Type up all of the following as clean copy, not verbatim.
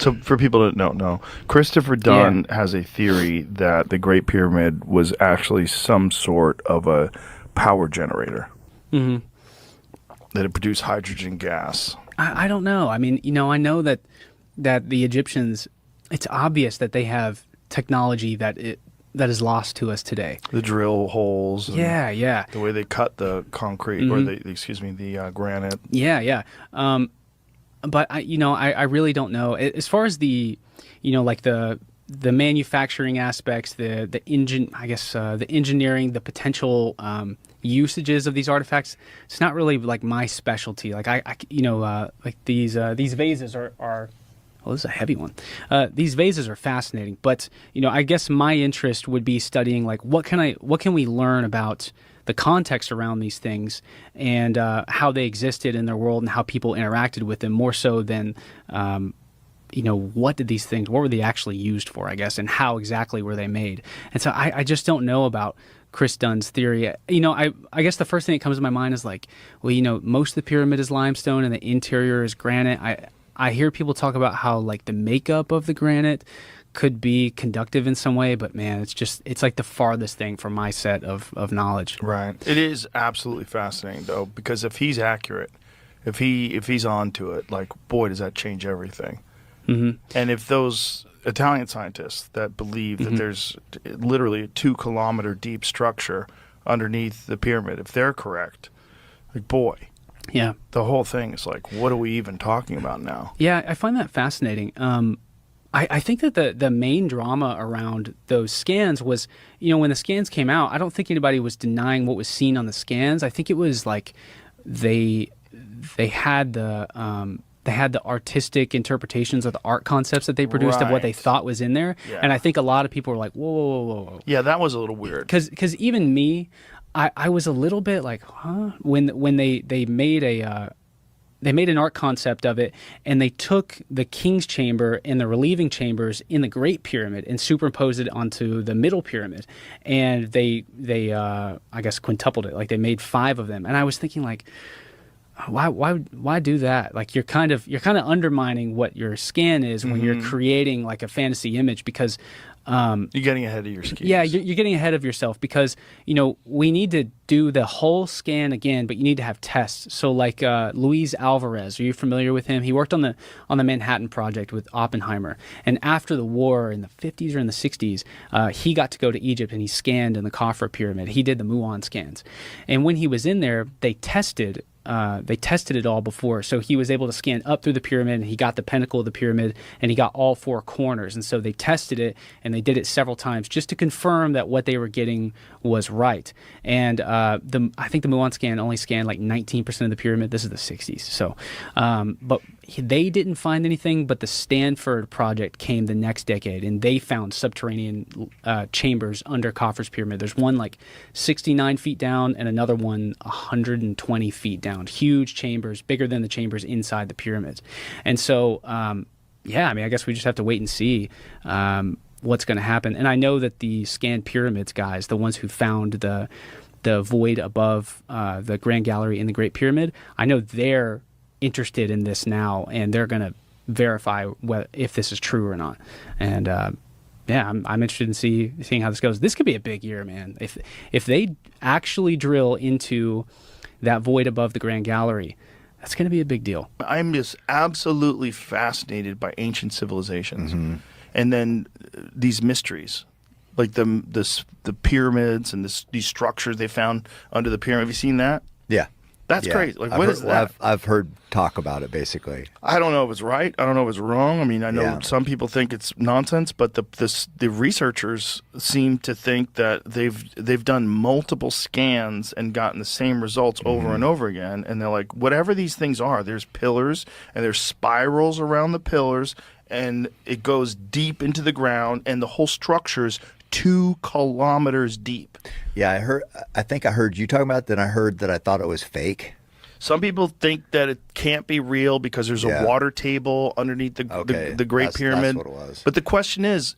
So for people that don't know, Christopher Dunn has a theory that the Great Pyramid was actually some sort of a power generator. Mm-hmm. That it produced hydrogen gas. I don't know. I mean, I know that the Egyptians, it's obvious that they have technology that is lost to us today. The drill holes. And yeah. the way they cut the concrete, or the granite. Yeah. But I really don't know. As far as the, like the manufacturing aspects, the engineering, the potential usages of these artifacts, it's not really like my specialty. Like like these vases are. Well, this is a heavy one. These vases are fascinating, but I guess my interest would be studying like what can we learn about the context around these things and how they existed in their world and how people interacted with them, more so than what were they actually used for, I guess, and how exactly were they made. And so I just don't know about Chris Dunn's theory. I guess the first thing that comes to my mind is like, well, most of the pyramid is limestone and the interior is granite. I hear people talk about how like the makeup of the granite could be conductive in some way, but man, it's like the farthest thing from my set of knowledge. Right. It is absolutely fascinating though, because if he's accurate, if he's onto it, like, boy, does that change everything. Mm-hmm. And if those Italian scientists that believe that there's literally a 2-kilometer deep structure underneath the pyramid, if they're correct, like, boy, yeah, the whole thing is like, what are we even talking about now? Yeah, I find that fascinating. I think that the main drama around those scans was, when the scans came out, I don't think anybody was denying what was seen on the scans. I think it was like they had the artistic interpretations of the art concepts that they produced of what they thought was in there. Yeah. And I think a lot of people were like, whoa. Yeah, that was a little weird. Because even me, I was a little bit like, huh? When they made an art concept of it, and they took the King's Chamber and the relieving chambers in the Great Pyramid and superimposed it onto the Middle Pyramid, and they I guess quintupled it, like they made 5 of them. And I was thinking like, why do that? Like you're kind of undermining what your scan is when you're creating like a fantasy image, because you're getting ahead of your skis. Yeah, you're getting ahead of yourself, because we need to do the whole scan again, but you need to have tests. So like Luis Alvarez, are you familiar with him? He worked on the Manhattan Project with Oppenheimer, and after the war in the 50s or in the 60s, he got to go to Egypt and he scanned in the Khafra pyramid. He did the Muon scans, and when he was in there, they tested it all before. So he was able to scan up through the pyramid, and he got the pinnacle of the pyramid, and he got all 4 corners. And so they tested it, and they did it several times just to confirm that what they were getting was right. And I think the Muon scan only scanned like 19% of the pyramid. This is the 60s. So, but they didn't find anything, but the Stanford project came the next decade, and they found subterranean chambers under Khafra's pyramid. There's one like 69 feet down and another one 120 feet down. Huge chambers, bigger than the chambers inside the pyramids. And so, I guess we just have to wait and see what's going to happen. And I know that the scanned pyramids guys, the ones who found the void above the Grand Gallery in the Great Pyramid, I know they're interested in this now, and they're going to verify if this is true or not. And I'm interested in seeing how this goes. This could be a big year, man. If they actually drill into that void above the Grand Gallery, that's going to be a big deal. I'm just absolutely fascinated by ancient civilizations, and then these mysteries, like the pyramids and these structures they found under the pyramid. Have you seen that? Yeah. That's crazy. Like, what is that? I've heard talk about it, basically. I don't know if it's right. I don't know if it's wrong. I mean, I know some people think it's nonsense, but the researchers seem to think that they've done multiple scans and gotten the same results over and over again. And they're like, whatever these things are, there's pillars and there's spirals around the pillars, and it goes deep into the ground, and the whole structure's 2 kilometers deep. Yeah, I think I heard you talking about it, then I heard that I thought it was fake. Some people think that it can't be real because there's a water table underneath the Great Pyramid. That's what it was. But the question is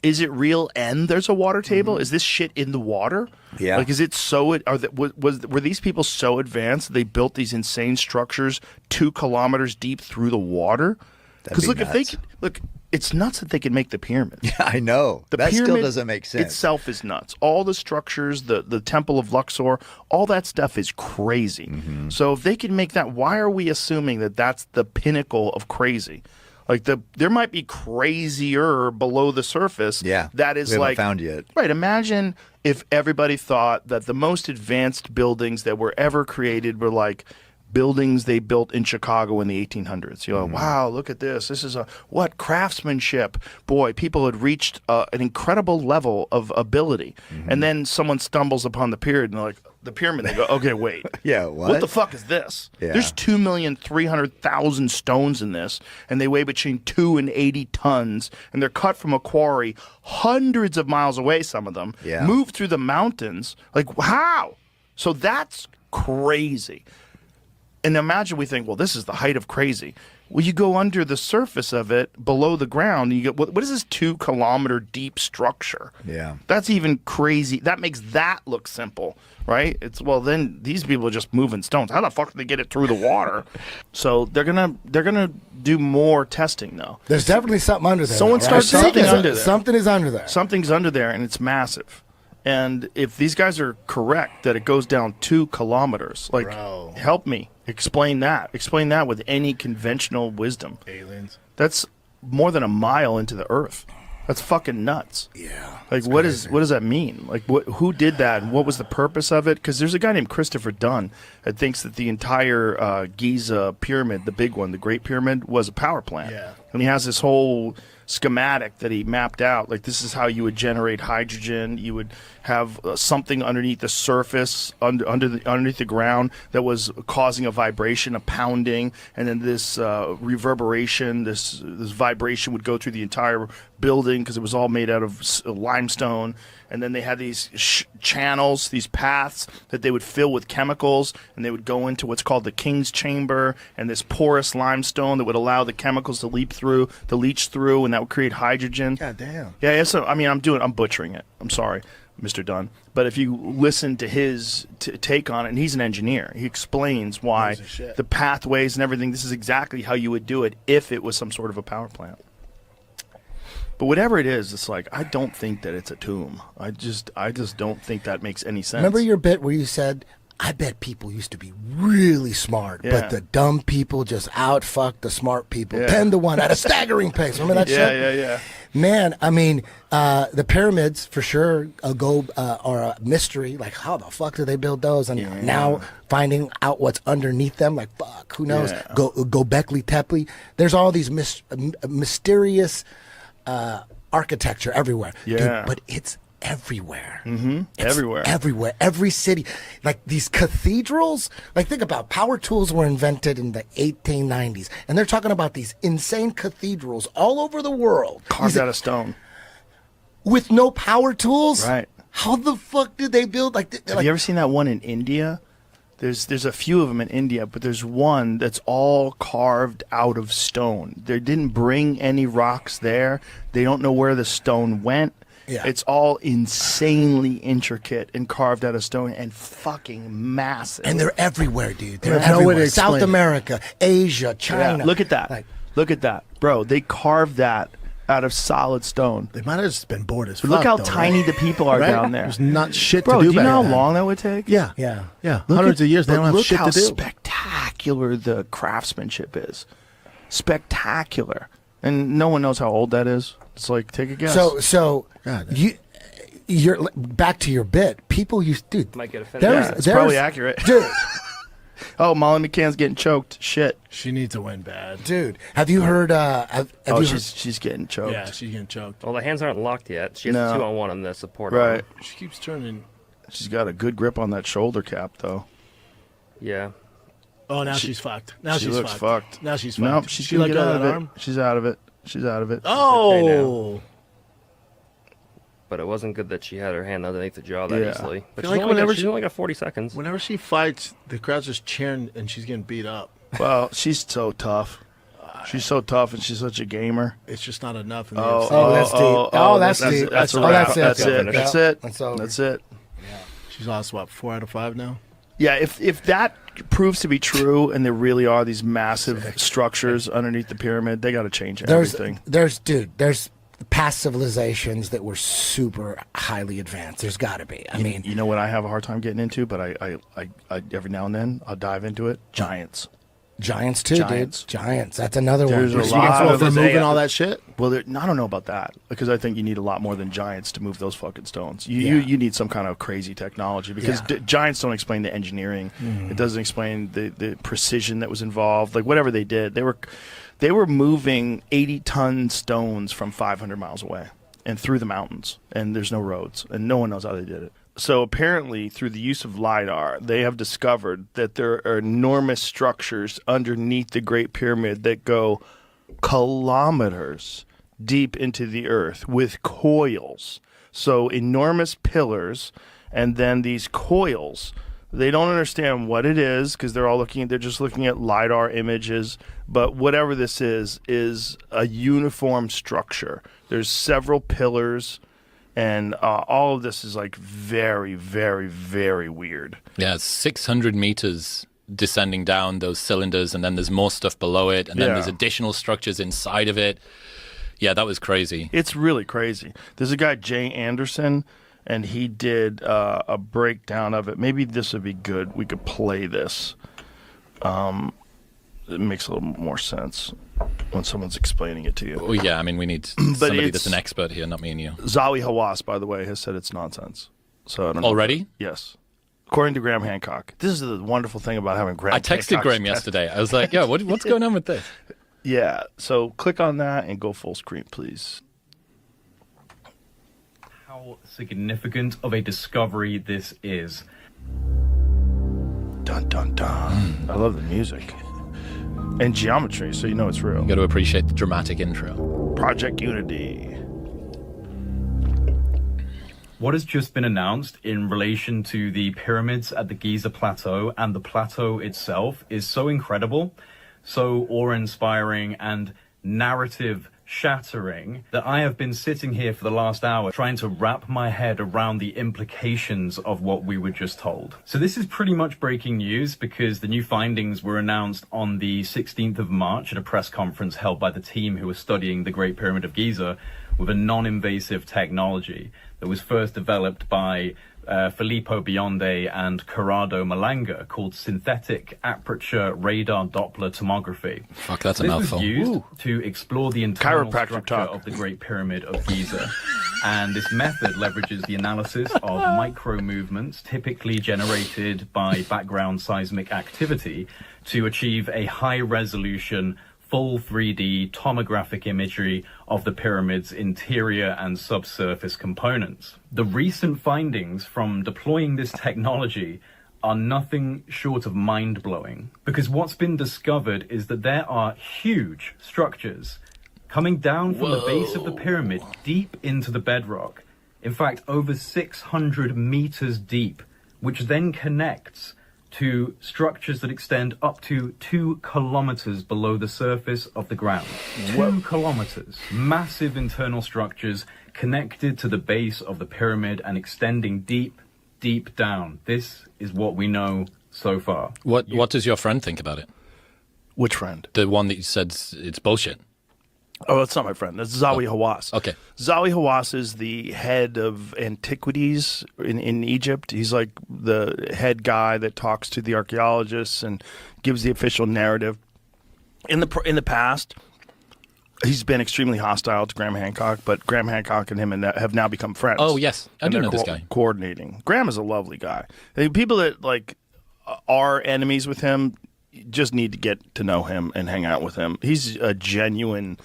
it real and there's a water table? Is this shit in the water? Yeah. Like, is it so? Were these people so advanced they built these insane structures 2 kilometers deep through the water? Because look, if they look, it's nuts that they can make the pyramid. Yeah, I know. That still doesn't make sense. Itself is nuts. All the structures, the Temple of Luxor, all that stuff is crazy. Mm-hmm. So if they can make that, why are we assuming that that's the pinnacle of crazy? Like there might be crazier below the surface. Yeah, that is we haven't like found yet. Right. Imagine if everybody thought that the most advanced buildings that were ever created were like buildings they built in Chicago in the 1800s. You're like, wow, look at this. This is what craftsmanship. Boy, people had reached an incredible level of ability. And then someone stumbles upon the pyramid and they're like, the pyramid. They go, okay, wait. Yeah, what the fuck is this? Yeah. There's 2,300,000 stones in this, and they weigh between 2 and 80 tons, and they're cut from a quarry hundreds of miles away, some of them, Yeah. moved through the mountains. Like, how? So that's crazy. And imagine we think, well, this is the height of crazy. Well, you go under the surface of it, below the ground, and you get, what is this 2-kilometer deep structure? Yeah. That's even crazy. That makes that look simple, right? It's, well, then these people are just moving stones. How the fuck do they get it through the water? So they're gonna do more testing, though. There's definitely something under there. Someone though, right? starts something under there. Something is under there. Something's under there, and it's massive. And if these guys are correct that it goes down 2 kilometers, like, Bro. help me explain that. Explain that with any conventional wisdom. Aliens. That's more than a mile into the earth. That's fucking nuts. Yeah. Like, what does that mean? Like, who did that, and what was the purpose of it? Because there's a guy named Christopher Dunn that thinks that the entire Giza pyramid, the big one, the Great Pyramid, was a power plant. Yeah. And he has this whole schematic that he mapped out. Like, this is how you would generate hydrogen. You would have something underneath the surface, underneath the ground, that was causing a vibration, a pounding, and then this reverberation, this vibration would go through the entire building because it was all made out of limestone. And then they had these channels, these paths that they would fill with chemicals, and they would go into what's called the king's chamber, and this porous limestone that would allow the chemicals to leach through, and that would create hydrogen. God damn. Yeah. So I mean, I'm butchering it. I'm sorry, Mr. Dunn. But if you listen to his take on it, and he's an engineer, he explains why the pathways and everything. This is exactly how you would do it if it was some sort of a power plant. But whatever it is, it's like, I don't think that it's a tomb. I just don't think that makes any sense. Remember your bit where you said, I bet people used to be really smart, but the dumb people just outfuck the smart people 10-1 at a staggering pace. Remember that shit? Yeah. Man, I mean, the pyramids for sure are a mystery. Like, how the fuck do they build those? And now finding out what's underneath them, like, fuck, who knows? Yeah. Go Göbekli Tepe. There's all these mysterious architecture everywhere. Yeah. Dude, but it's everywhere. Mm-hmm. Everywhere. Every city. Like these cathedrals. Like, think about power tools were invented in the 1890s. And they're talking about these insane cathedrals all over the world. Carved out of stone. With no power tools? Right. How the fuck did they build? Have you ever seen that one in India? There's a few of them in India, but there's one that's all carved out of stone. They didn't bring any rocks there. They don't know where the stone went. Yeah. It's all insanely intricate and carved out of stone and fucking massive. And they're everywhere, dude. They're There's no way to everywhere. explain South it. America, Asia, China. Yeah, look at that. Like, Look at that. Bro, they carved that out of solid stone. They might have just been bored as fuck. Look how though, tiny right? the people are Right? down there. There's not shit Bro, to do do you know how back then. long that would take? Yeah. yeah. Yeah. Hundreds of years, they But don't have look shit how to do. spectacular the craftsmanship is. Spectacular. And no one knows how old that is. It's like, take a guess. So God. you're back to your bit. People used, dude. Might get offended. yeah, it's probably accurate. Dude, Oh, Molly McCann's getting choked. Shit. She needs to win bad. dude, have you heard? Have you heard? She's getting choked. Yeah, she's getting choked. Well, the hands aren't locked yet. She has No. 2-on-1 on the support. Right. arm. She keeps turning. She's got a good grip on that shoulder cap, though. Yeah. Oh, now she's fucked. Now she she's looks fucked. Now she's fucked. Nope, she's she gonna let get go out of of that it. arm. She's out of it. She's out of it. Oh. But it wasn't good that she had her hand underneath the jaw that Yeah. easily. But feel she's, like only got, whenever she's she- only got 40 seconds. Whenever she fights, the crowd's just cheering and she's getting beat up. Well, she's so tough. She's so tough, and she's such a gamer. It's just not enough. In the Oh, UFC. Oh, that's deep. Oh, that's deep. That's a Oh, wrap. that's it. That's it. Yeah. That's it. That's over. That's it. She's lost, what, 4 out of 5 now? Yeah, if that proves to be true, and there really are these massive structures underneath the pyramid, they got to change everything. There's past civilizations that were super highly advanced. There's got to be. I mean, you know what I have a hard time getting into, but I every now and then I'll dive into it. Giants. Giants too, Giants. dude. Giants. That's another There's one. a lot of moving all that shit. Well, I don't know about that, because I think you need a lot more than giants to move those fucking stones. You need some kind of crazy technology, because giants don't explain the engineering. It doesn't explain the precision that was involved. Like whatever they did, they were moving 80-ton stones from 500 miles away and through the mountains, and there's no roads, and no one knows how they did it. So apparently, through the use of LiDAR, they have discovered that there are enormous structures underneath the Great Pyramid that go kilometers deep into the earth with coils. So enormous pillars, and then these coils. They don't understand what it is, because they're just looking at LiDAR images. But whatever this is a uniform structure. There's several pillars. And all of this is like very, very, very weird. Yeah, it's 600 meters descending down those cylinders, and then there's more stuff below it, and then there's additional structures inside of it. Yeah, that was crazy. It's really crazy. There's a guy, Jay Anderson, and he did a breakdown of it. Maybe this would be good. We could play this. It makes a little more sense when someone's explaining it to you. Oh, yeah, I mean, we need somebody that's an expert here, not me and you. Zawi Hawass, by the way, has said it's nonsense. So I don't know. Already? Yes. According to Graham Hancock. This is the wonderful thing about having Graham I texted Hancock's Graham yesterday. I was like, yeah, what's going on with this? Yeah, so click on that and go full screen, please. How significant of a discovery this is. Dun, dun, dun. I love the music. And geometry, so you know it's real. You got to appreciate the dramatic intro. Project Unity. What has just been announced in relation to the pyramids at the Giza Plateau and the plateau itself is so incredible, so awe-inspiring and narrative-shattering that I have been sitting here for the last hour trying to wrap my head around the implications of what we were just told. So this is pretty much breaking news, because the new findings were announced on the 16th of March at a press conference held by the team who was studying the Great Pyramid of Giza with a non-invasive technology that was first developed by Filippo Bionde and Corrado Malanga, called synthetic aperture radar Doppler tomography. Fuck, that's a This mouthful. was used to explore the internal Chiropractic structure talk. of the Great Pyramid of Giza. And this method leverages the analysis of micro movements typically generated by background seismic activity to achieve a high resolution full 3D tomographic imagery of the pyramid's interior and subsurface components. The recent findings from deploying this technology are nothing short of mind-blowing, because what's been discovered is that there are huge structures coming down from the base of the pyramid deep into the bedrock. In fact, over 600 meters deep, which then connects to structures that extend up to 2 kilometers below the surface of the ground. 2 kilometers. Massive internal structures connected to the base of the pyramid and extending deep, deep down. This is what we know so far. What does your friend think about it? Which friend? The one that you said it's bullshit. Oh, that's not my friend. That's Zawi Hawass. Okay. Zawi Hawass is the head of antiquities in Egypt. He's like the head guy that talks to the archaeologists and gives the official narrative. In the past, he's been extremely hostile to Graham Hancock, but Graham Hancock and him have now become friends. Oh, yes. I And do they're know this guy. Coordinating. Graham is a lovely guy. People that like are enemies with him just need to get to know him and hang out with him. He's a genuine,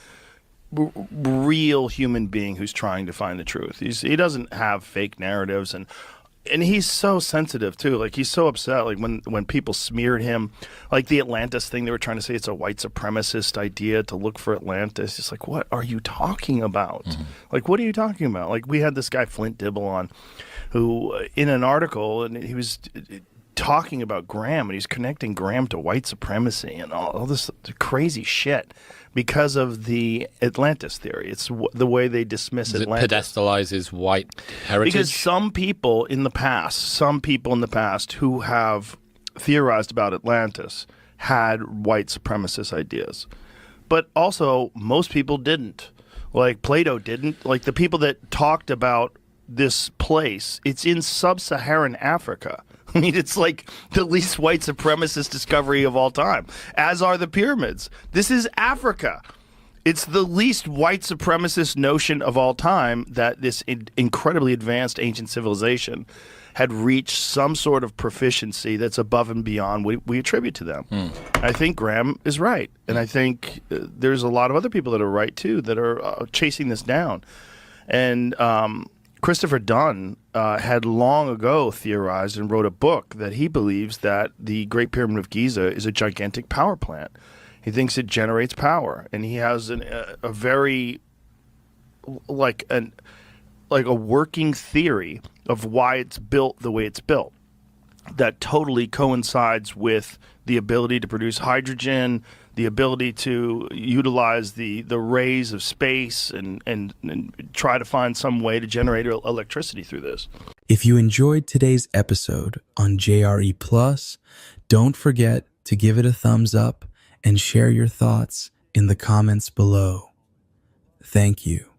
real human being who's trying to find the truth. He doesn't have fake narratives, and he's so sensitive too. Like, he's so upset. Like when people smeared him, like the Atlantis thing, they were trying to say it's a white supremacist idea to look for Atlantis. It's like, what are you talking about? Like, what are you talking about? Like, we had this guy Flint Dibble on, who in an article, and he was talking about Graham, and he's connecting Graham to white supremacy and all this crazy shit because of the Atlantis theory. It's the way they dismiss Atlantis. It pedestalizes white heritage. Because some people in the past who have theorized about Atlantis had white supremacist ideas. But also, most people didn't. Like Plato didn't. Like the people that talked about this place, it's in sub-Saharan Africa. I mean, it's like the least white supremacist discovery of all time, as are the pyramids. This is Africa. It's the least white supremacist notion of all time that this incredibly advanced ancient civilization had reached some sort of proficiency that's above and beyond what we attribute to them. I think Graham is right. And I think there's a lot of other people that are right, too, that are chasing this down. And Christopher Dunn had long ago theorized and wrote a book that he believes that the Great Pyramid of Giza is a gigantic power plant. He thinks it generates power, and he has a very like a working theory of why it's built the way it's built that totally coincides with the ability to produce hydrogen, the ability to utilize the rays of space and try to find some way to generate electricity through this. If you enjoyed today's episode on JRE Plus, don't forget to give it a thumbs up and share your thoughts in the comments below. Thank you.